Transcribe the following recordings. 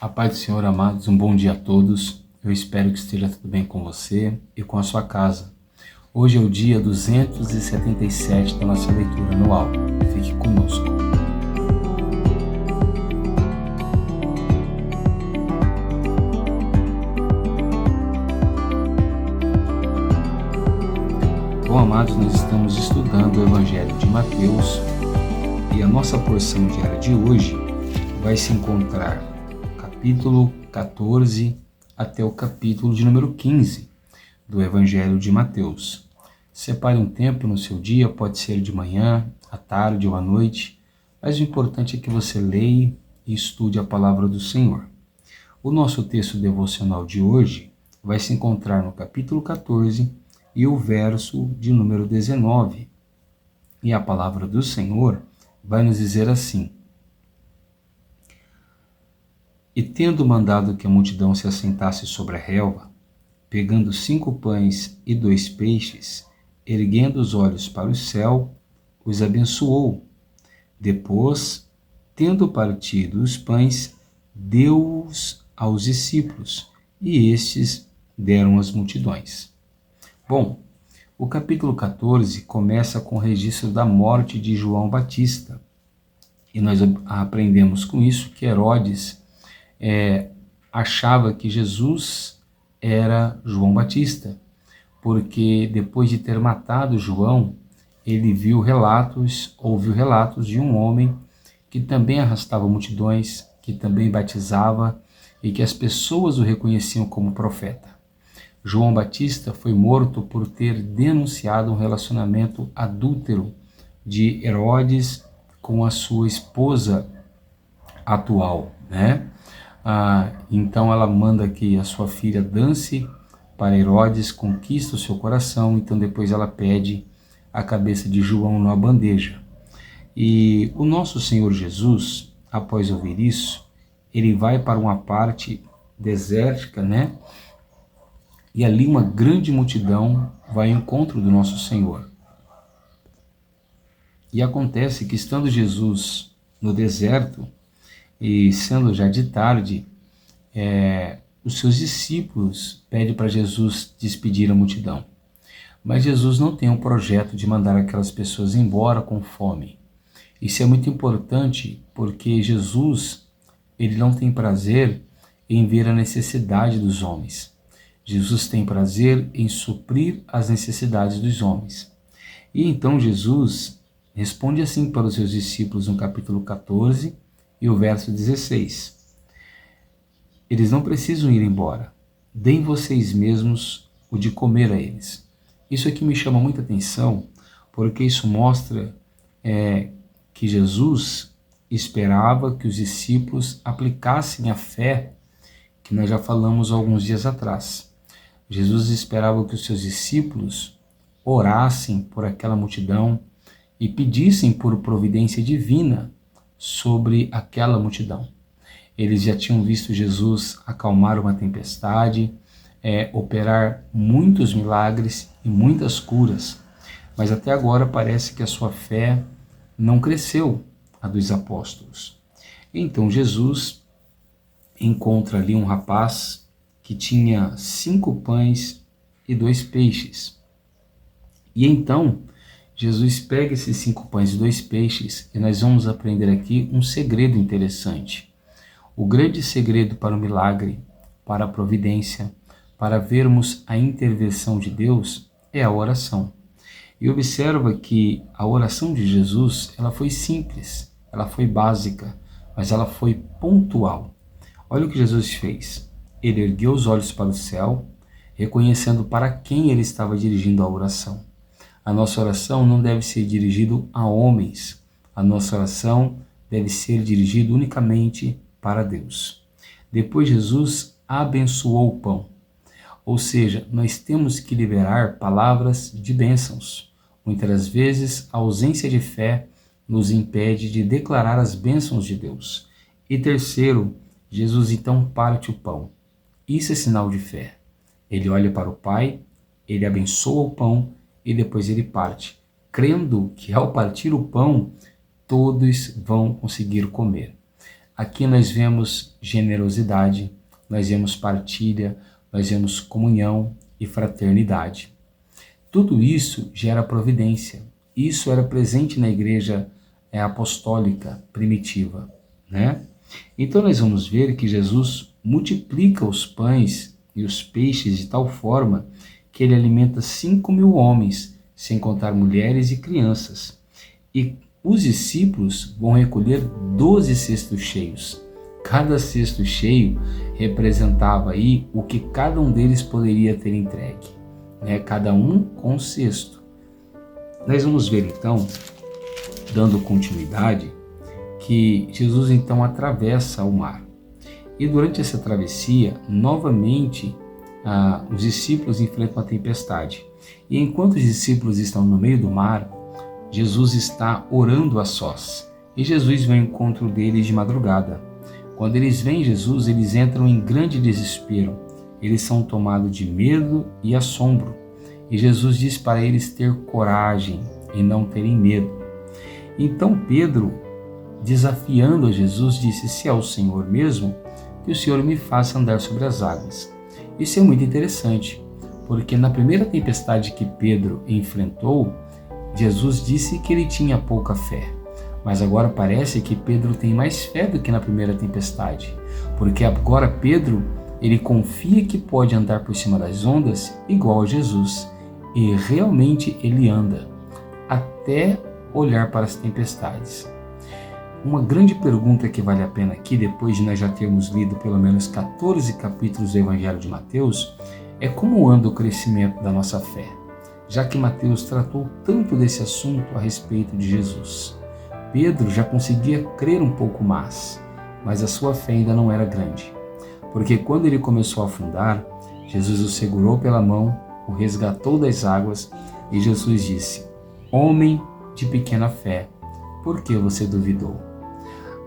A paz do Senhor, amados, um bom dia a todos. Eu espero que esteja tudo bem com você e com a sua casa. Hoje é o dia 277 da nossa leitura anual. Fique conosco. Bom, amados, nós estamos estudando o Evangelho de Mateus e a nossa porção diária de hoje vai se encontrar no capítulo 14 até o capítulo de número 15 do Evangelho de Mateus. Separe um tempo no seu dia, pode ser de manhã, à tarde ou à noite, mas o importante é que você leia e estude a palavra do Senhor. O nosso texto devocional de hoje vai se encontrar no capítulo 14 e o verso de número 19. E a palavra do Senhor vai nos dizer assim: E tendo mandado que a multidão se assentasse sobre a relva, pegando 5 pães e 2 peixes, erguendo os olhos para o céu, os abençoou. Depois, tendo partido os pães, deu-os aos discípulos, e estes deram às multidões. Bom, o capítulo 14 começa com o registro da morte de João Batista. E nós aprendemos com isso que Herodes achava que Jesus era João Batista, porque depois de ter matado João, ele ouviu relatos de um homem que também arrastava multidões, que também batizava e que as pessoas o reconheciam como profeta. João Batista foi morto por ter denunciado um relacionamento adúltero de Herodes com a sua esposa atual, né? Então ela manda que a sua filha dance para Herodes, conquista o seu coração, então depois ela pede a cabeça de João numa bandeja. E o nosso Senhor Jesus, após ouvir isso, ele vai para uma parte desértica, né? E ali uma grande multidão vai ao encontro do nosso Senhor. E acontece que, estando Jesus no deserto, e sendo já de tarde, os seus discípulos pedem para Jesus despedir a multidão. Mas Jesus não tem um projeto de mandar aquelas pessoas embora com fome. Isso é muito importante porque Jesus, ele não tem prazer em ver a necessidade dos homens. Jesus tem prazer em suprir as necessidades dos homens. E então Jesus responde assim para os seus discípulos no capítulo 14 e o verso 16. Eles não precisam ir embora. Deem vocês mesmos o de comer a eles. Isso aqui me chama muita atenção, porque isso mostra que Jesus esperava que os discípulos aplicassem a fé que nós já falamos alguns dias atrás. Jesus esperava que os seus discípulos orassem por aquela multidão e pedissem por providência divina sobre aquela multidão. Eles já tinham visto Jesus acalmar uma tempestade, operar muitos milagres e muitas curas, mas até agora parece que a sua fé não cresceu, a dos apóstolos. Então Jesus encontra ali um rapaz que tinha 5 pães e 2 peixes. E então Jesus pega esses 5 pães e 2 peixes e nós vamos aprender aqui um segredo interessante. O grande segredo para o milagre, para a providência, para vermos a intervenção de Deus é a oração. E observa que a oração de Jesus, ela foi simples, ela foi básica, mas ela foi pontual. Olha o que Jesus fez. Ele ergueu os olhos para o céu, reconhecendo para quem ele estava dirigindo a oração. A nossa oração não deve ser dirigida a homens. A nossa oração deve ser dirigida unicamente para Deus. Depois Jesus abençoou o pão. Ou seja, nós temos que liberar palavras de bênçãos. Muitas vezes a ausência de fé nos impede de declarar as bênçãos de Deus. E terceiro, Jesus então parte o pão. Isso é sinal de fé. Ele olha para o Pai, ele abençoa o pão e depois ele parte, crendo que ao partir o pão, todos vão conseguir comer. Aqui nós vemos generosidade, nós vemos partilha, nós vemos comunhão e fraternidade. Tudo isso gera providência. Isso era presente na igreja apostólica primitiva, né? Então nós vamos ver que Jesus multiplica os pães e os peixes de tal forma que ele alimenta 5.000 homens, sem contar mulheres e crianças. E os discípulos vão recolher 12 cestos cheios. Cada cesto cheio representava aí o que cada um deles poderia ter entregue, né? Cada um com um cesto. Nós vamos ver então, dando continuidade, que Jesus então atravessa o mar. E durante essa travessia, novamente, os discípulos enfrentam a tempestade. E enquanto os discípulos estão no meio do mar, Jesus está orando a sós. E Jesus vem ao encontro deles de madrugada. Quando eles veem Jesus, eles entram em grande desespero. Eles são tomados de medo e assombro. E Jesus diz para eles ter coragem e não terem medo. Então Pedro, desafiando a Jesus, disse: se é o Senhor mesmo, que o Senhor me faça andar sobre as águas. Isso é muito interessante, porque na primeira tempestade que Pedro enfrentou, Jesus disse que ele tinha pouca fé. Mas agora parece que Pedro tem mais fé do que na primeira tempestade, porque agora Pedro, ele confia que pode andar por cima das ondas igual a Jesus, e realmente ele anda, até olhar para as tempestades. Uma grande pergunta que vale a pena aqui, depois de nós já termos lido pelo menos 14 capítulos do Evangelho de Mateus, é como anda o crescimento da nossa fé, já que Mateus tratou tanto desse assunto a respeito de Jesus. Pedro já conseguia crer um pouco mais, mas a sua fé ainda não era grande, porque quando ele começou a afundar, Jesus o segurou pela mão, o resgatou das águas e Jesus disse: homem de pequena fé, por que você duvidou?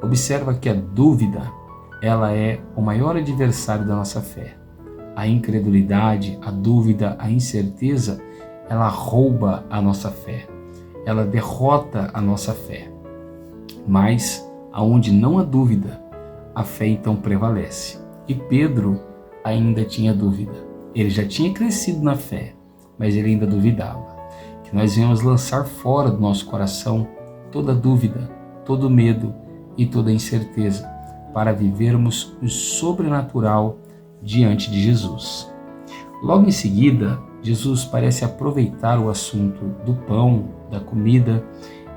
Observa que a dúvida, ela é o maior adversário da nossa fé. A incredulidade, a dúvida, a incerteza, ela rouba a nossa fé, ela derrota a nossa fé. Mas, aonde não há dúvida, a fé então prevalece. E Pedro ainda tinha dúvida. Ele já tinha crescido na fé, mas ele ainda duvidava. Que nós venhamos lançar fora do nosso coração toda dúvida, todo medo e toda incerteza, para vivermos o sobrenatural diante de Jesus. Logo em seguida, Jesus parece aproveitar o assunto do pão, da comida,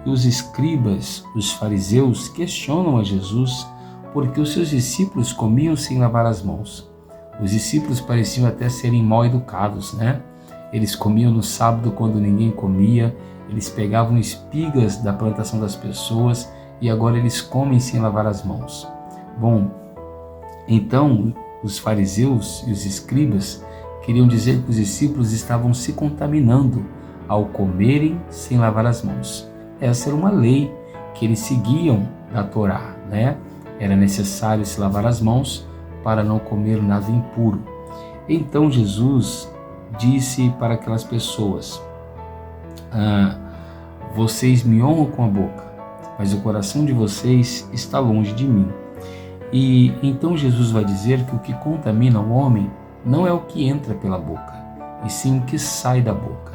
e os escribas, os fariseus, questionam a Jesus porque os seus discípulos comiam sem lavar as mãos. Os discípulos pareciam até serem mal educados, né? Eles comiam no sábado quando ninguém comia, eles pegavam espigas da plantação das pessoas e agora eles comem sem lavar as mãos. Bom, então os fariseus e os escribas queriam dizer que os discípulos estavam se contaminando ao comerem sem lavar as mãos. Essa era uma lei que eles seguiam da Torá, né? Era necessário se lavar as mãos para não comer nada impuro. Então Jesus disse para aquelas pessoas: vocês me honram com a boca, mas o coração de vocês está longe de mim. E então Jesus vai dizer que o que contamina o homem não é o que entra pela boca, e sim o que sai da boca.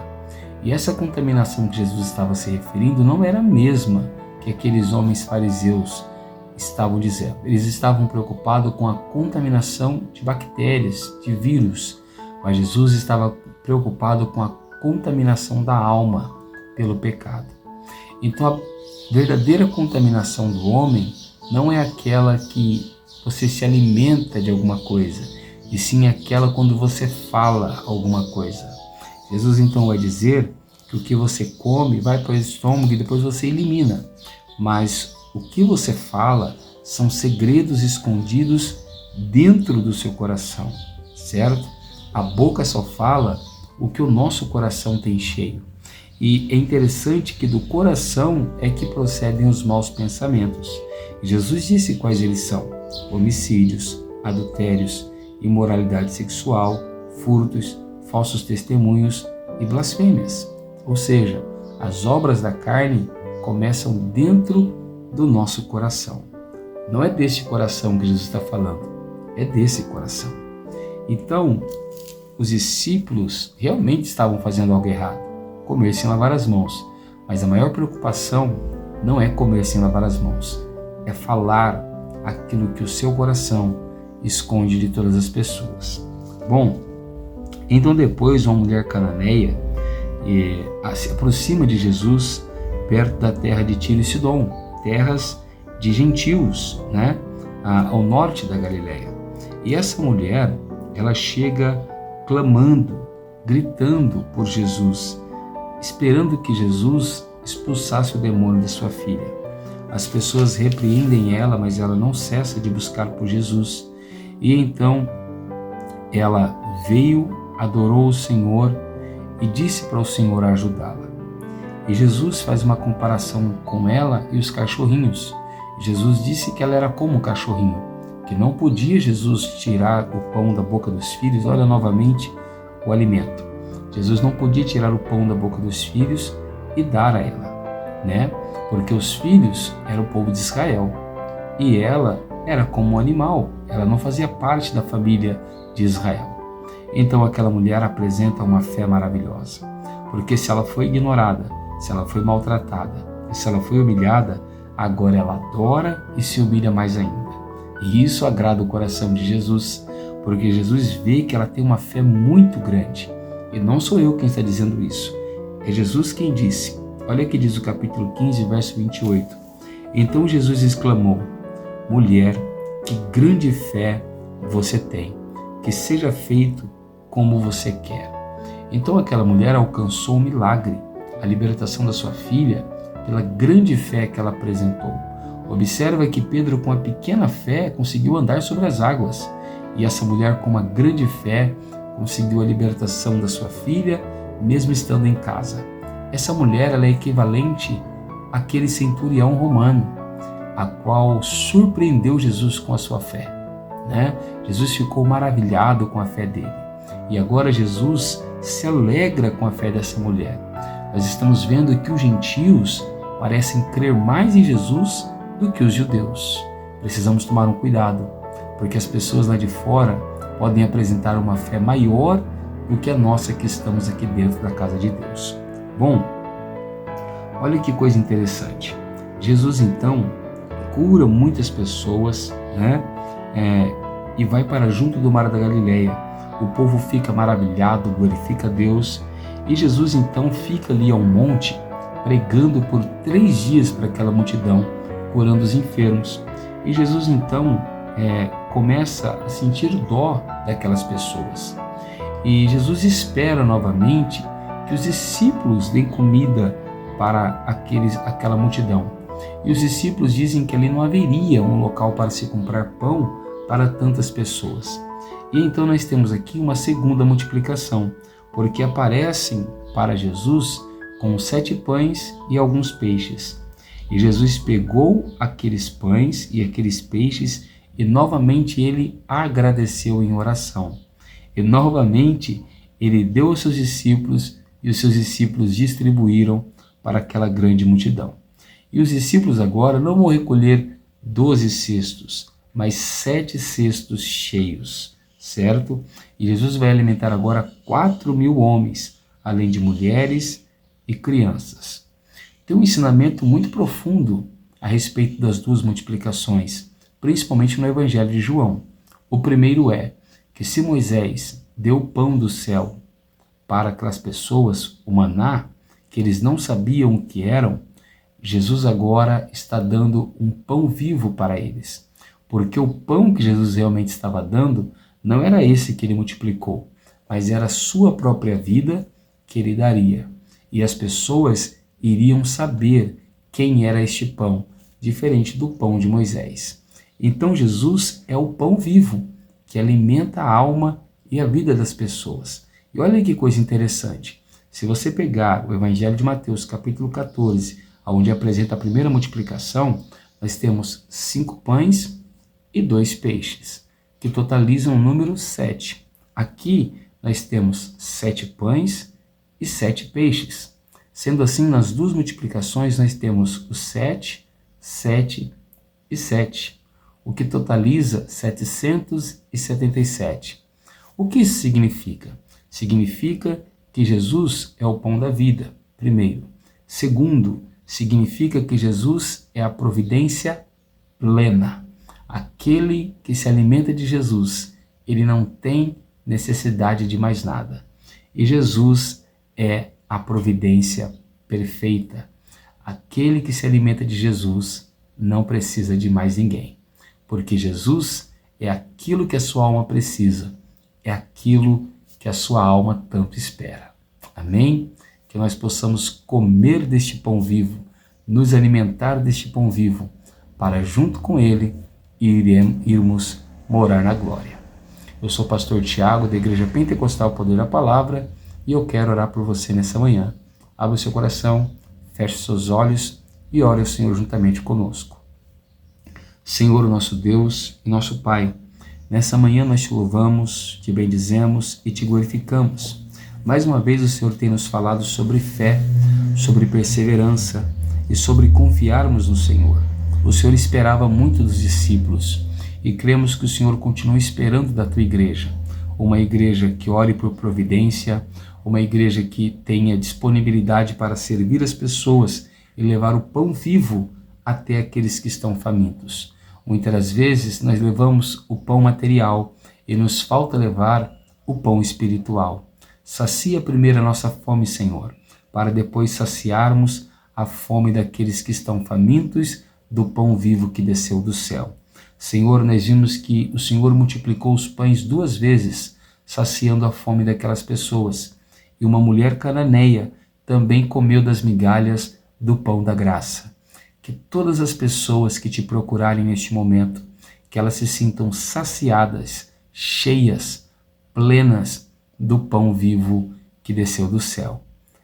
E essa contaminação que Jesus estava se referindo não era a mesma que aqueles homens fariseus estavam dizendo. Eles estavam preocupados com a contaminação de bactérias, de vírus, mas Jesus estava preocupado com a contaminação da alma pelo pecado. Então a verdadeira contaminação do homem não é aquela que você se alimenta de alguma coisa, e sim aquela quando você fala alguma coisa. Jesus então vai dizer que o que você come vai para o estômago e depois você elimina, mas o que você fala são segredos escondidos dentro do seu coração, certo? A boca só fala o que o nosso coração tem cheio. E é interessante que do coração é que procedem os maus pensamentos. Jesus disse quais eles são: homicídios, adultérios, imoralidade sexual, furtos, falsos testemunhos e blasfêmias. Ou seja, as obras da carne começam dentro do nosso coração. Não é deste coração que Jesus está falando, é desse coração. Então, os discípulos realmente estavam fazendo algo errado, comer sem lavar as mãos. Mas a maior preocupação não é comer sem lavar as mãos, é falar aquilo que o seu coração esconde de todas as pessoas. Bom, então depois uma mulher cananeia se aproxima de Jesus perto da terra de Tiro e Sidom, terras de gentios, né, ao norte da Galileia. E essa mulher, ela chega clamando, gritando por Jesus, esperando que Jesus expulsasse o demônio da sua filha. As pessoas repreendem ela, mas ela não cessa de buscar por Jesus. E então ela veio, adorou o Senhor e disse para o Senhor ajudá-la. E Jesus faz uma comparação com ela e os cachorrinhos. Jesus disse que ela era como um cachorrinho, que não podia Jesus tirar o pão da boca dos filhos. Olha novamente o alimento. Jesus não podia tirar o pão da boca dos filhos e dar a ela, né? Porque os filhos eram o povo de Israel e ela era como um animal, ela não fazia parte da família de Israel. Então aquela mulher apresenta uma fé maravilhosa, porque se ela foi ignorada, se ela foi maltratada, se ela foi humilhada, agora ela adora e se humilha mais ainda. E isso agrada o coração de Jesus, porque Jesus vê que ela tem uma fé muito grande. E não sou eu quem está dizendo isso, é Jesus quem disse. Olha que diz o capítulo 15, verso 28. Então Jesus exclamou: mulher, que grande fé você tem, que seja feito como você quer. Então aquela mulher alcançou um milagre, a libertação da sua filha, pela grande fé que ela apresentou. Observa que Pedro, com a pequena fé, conseguiu andar sobre as águas, e essa mulher, com uma grande fé, conseguiu a libertação da sua filha, mesmo estando em casa. Essa mulher, ela é equivalente àquele centurião romano, a qual surpreendeu Jesus com a sua fé, né? Jesus ficou maravilhado com a fé dele. E agora Jesus se alegra com a fé dessa mulher. Nós estamos vendo que os gentios parecem crer mais em Jesus do que os judeus. Precisamos tomar um cuidado, porque as pessoas lá de fora podem apresentar uma fé maior do que a nossa que estamos aqui dentro da casa de Deus. Bom, olha que coisa interessante. Jesus então cura muitas pessoas, né? E vai para junto do mar da Galileia. O povo fica maravilhado, glorifica a Deus. E Jesus então fica ali ao monte, pregando por 3 dias para aquela multidão, curando os enfermos. E Jesus então começa a sentir dó daquelas pessoas. E Jesus espera novamente que os discípulos deem comida para aquela multidão. E os discípulos dizem que ali não haveria um local para se comprar pão para tantas pessoas. E então nós temos aqui uma segunda multiplicação, porque aparecem para Jesus com 7 pães e alguns peixes. E Jesus pegou aqueles pães e aqueles peixes e novamente ele agradeceu em oração. E novamente ele deu aos seus discípulos e os seus discípulos distribuíram para aquela grande multidão. E os discípulos agora não vão recolher 12 cestos, mas 7 cestos cheios, certo? E Jesus vai alimentar agora 4.000 homens, além de mulheres e crianças. Tem um ensinamento muito profundo a respeito das 2 multiplicações, principalmente no Evangelho de João. O primeiro é que se Moisés deu o pão do céu para aquelas pessoas, o maná, que eles não sabiam o que eram, Jesus agora está dando um pão vivo para eles. Porque o pão que Jesus realmente estava dando não era esse que ele multiplicou, mas era a sua própria vida que ele daria. E as pessoas iriam saber quem era este pão, diferente do pão de Moisés. Então Jesus é o pão vivo, que alimenta a alma e a vida das pessoas. E olha que coisa interessante. Se você pegar o Evangelho de Mateus, capítulo 14, onde apresenta a primeira multiplicação, nós temos 5 pães e 2 peixes, que totalizam o número 7. Aqui nós temos 7 pães e 7 peixes. Sendo assim, nas 2 multiplicações nós temos os 7, 7 e 7. o que totaliza 777. O que isso significa? Significa que Jesus é o pão da vida, primeiro. Segundo, significa que Jesus é a providência plena. Aquele que se alimenta de Jesus, ele não tem necessidade de mais nada. E Jesus é a providência perfeita. Aquele que se alimenta de Jesus não precisa de mais ninguém, porque Jesus é aquilo que a sua alma precisa, é aquilo que a sua alma tanto espera. Amém? Que nós possamos comer deste pão vivo, nos alimentar deste pão vivo, para junto com ele irmos morar na glória. Eu sou o pastor Tiago, da Igreja Pentecostal Poder da Palavra, e eu quero orar por você nessa manhã. Abra o seu coração, feche seus olhos e ore ao Senhor juntamente conosco. Senhor, nosso Deus e nosso Pai, nessa manhã nós te louvamos, te bendizemos e te glorificamos. Mais uma vez o Senhor tem nos falado sobre fé, sobre perseverança e sobre confiarmos no Senhor. O Senhor esperava muito dos discípulos e cremos que o Senhor continua esperando da tua igreja. Uma igreja que ore por providência, uma igreja que tenha disponibilidade para servir as pessoas e levar o pão vivo até aqueles que estão famintos. Muitas vezes nós levamos o pão material e nos falta levar o pão espiritual. Sacia primeiro a nossa fome, Senhor, para depois saciarmos a fome daqueles que estão famintos do pão vivo que desceu do céu. Senhor, nós vimos que o Senhor multiplicou os pães 2 vezes, saciando a fome daquelas pessoas. E uma mulher cananeia também comeu das migalhas do pão da graça. Que todas as pessoas que te procurarem neste momento, que elas se sintam saciadas, cheias, plenas do pão vivo que desceu do céu.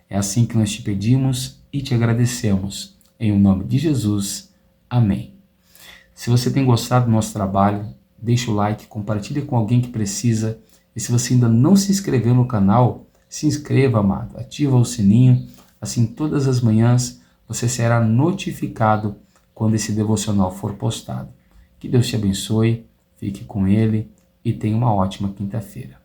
É assim que nós te pedimos e te agradecemos. Em nome de Jesus. Amém. Se você tem gostado do nosso trabalho, deixa o like, compartilha com alguém que precisa. E se você ainda não se inscreveu no canal, se inscreva, amado. Ativa o sininho. Assim, todas as manhãs, você será notificado quando esse devocional for postado. Que Deus te abençoe, fique com Ele e tenha uma ótima quinta-feira.